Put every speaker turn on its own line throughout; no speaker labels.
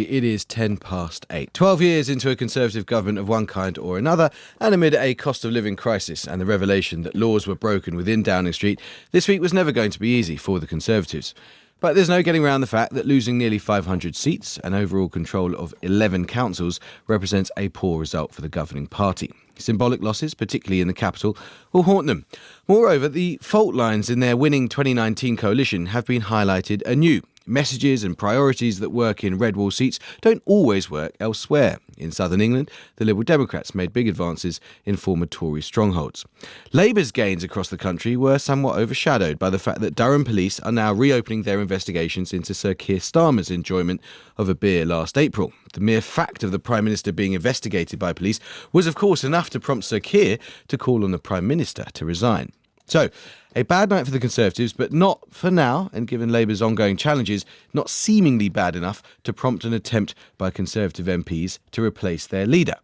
It is 8:10. 12 years into a Conservative government of one kind or another, and amid a cost of living crisis and the revelation that laws were broken within Downing Street, this week was never going to be easy for the Conservatives. But there's no getting around the fact that losing nearly 500 seats and overall control of 11 councils represents a poor result for the governing party. Symbolic losses, particularly in the capital, will haunt them. Moreover, the fault lines in their winning 2019 coalition have been highlighted anew. Messages and priorities that work in red wall seats don't always work elsewhere. In southern England, the Liberal Democrats made big advances in former Tory strongholds. Labour's gains across the country were somewhat overshadowed by the fact that Durham police are now reopening their investigations into Sir Keir Starmer's enjoyment of a beer last April. The mere fact of the Prime Minister being investigated by police was, of course, enough to prompt Sir Keir to call on the Prime Minister to resign. So, a bad night for the Conservatives, but not for now, and given Labour's ongoing challenges, not seemingly bad enough to prompt an attempt by Conservative MPs to replace their leader.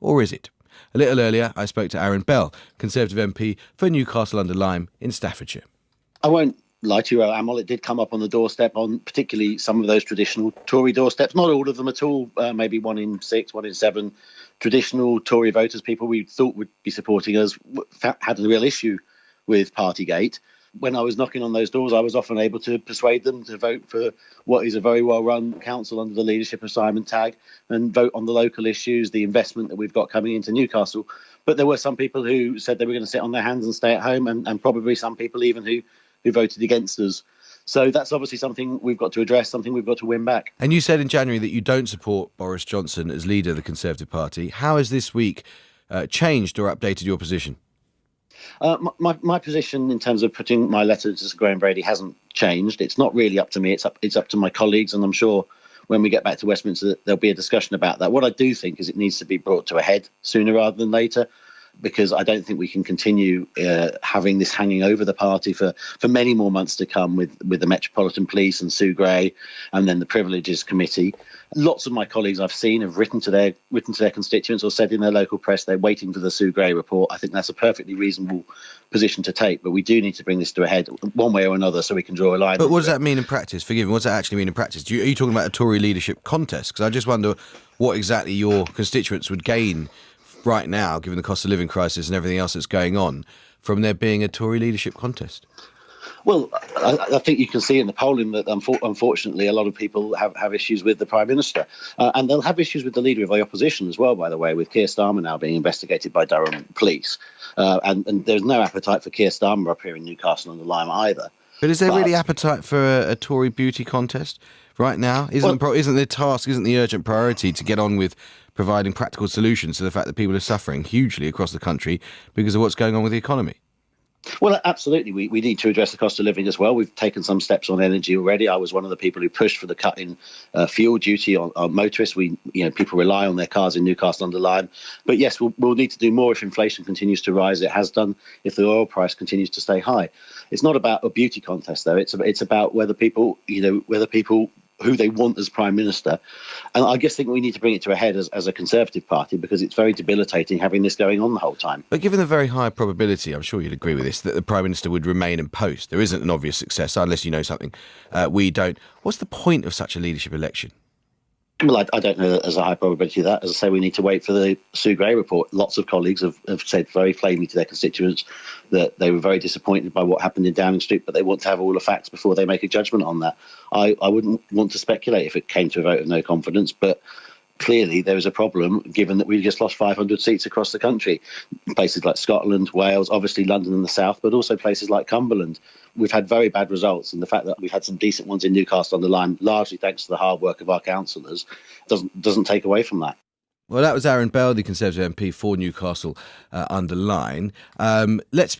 Or is it? A little earlier, I spoke to Aaron Bell, Conservative MP for Newcastle-under-Lyme in Staffordshire.
I won't lie to you, Amal, it did come up on the doorstep, on particularly some of those traditional Tory doorsteps. Not all of them at all, maybe 1 in 6, 1 in 7 traditional Tory voters, people we thought would be supporting us, had a real issue with Partygate. When I was knocking on those doors, I was often able to persuade them to vote for what is a very well-run council under the leadership of Simon Tagg and vote on the local issues, the investment that we've got coming into Newcastle. But there were some people who said they were going to sit on their hands and stay at home, and probably some people even who voted against us. So that's obviously something we've got to address, something we've got to win back.
And you said in January that you don't support Boris Johnson as leader of the Conservative Party. How has this week changed or updated your position?
My position in terms of putting my letter to Sir Graham Brady hasn't changed. It's not really up to me. It's up to my colleagues, and I'm sure when we get back to Westminster there'll be a discussion about that. What I do think is it needs to be brought to a head sooner rather than later, because I don't think we can continue having this hanging over the party for many more months to come with the Metropolitan Police and Sue Gray and then the Privileges Committee. Lots of my colleagues I've seen have written to their constituents or said in their local press they're waiting for the Sue Gray report. I think that's a perfectly reasonable position to take, but we do need to bring this to a head one way or another so we can draw a line.
But what does that mean in practice? Forgive me, what does that actually mean in practice? Are you talking about a Tory leadership contest? Because I just wonder what exactly your constituents would gain right now, given the cost of living crisis and everything else that's going on, from there being a Tory leadership contest.
Well, I think you can see in the polling that unfortunately a lot of people have issues with the Prime Minister. And they'll have issues with the leader of the opposition as well, by the way, with Keir Starmer now being investigated by Durham police. And there's no appetite for Keir Starmer up here in Newcastle-under-Lyme either.
But is there really appetite for a Tory beauty contest right now? Isn't the urgent priority to get on with providing practical solutions to the fact that people are suffering hugely across the country because of what's going on with the economy?
Well, absolutely. We need to address the cost of living as well. We've taken some steps on energy already. I was one of the people who pushed for the cut in fuel duty on motorists. People rely on their cars in Newcastle-under-Lyme. But yes, we'll need to do more if inflation continues to rise. It has done if the oil price continues to stay high. It's not about a beauty contest, though. It's about whether people who they want as Prime Minister. And I think we need to bring it to a head as a Conservative Party, because it's very debilitating having this going on the whole time.
But given the very high probability, I'm sure you'd agree with this, that the Prime Minister would remain in post, there isn't an obvious successor unless you know something we don't. What's the point of such a leadership election?
Well, I don't know that there's a high probability of that. As I say, we need to wait for the Sue Gray report. Lots of colleagues have said very plainly to their constituents that they were very disappointed by what happened in Downing Street, but they want to have all the facts before they make a judgment on that. I wouldn't want to speculate if it came to a vote of no confidence, but clearly there is a problem given that we just lost 500 seats across the country. Places like Scotland, Wales, obviously London and the South, but also places like Cumberland. We've had very bad results, and the fact that we've had some decent ones in Newcastle-under-Lyme, largely thanks to the hard work of our councillors, doesn't take away from that.
Well, that was Aaron Bell, the Conservative MP for Newcastle-under-Lyme. Let's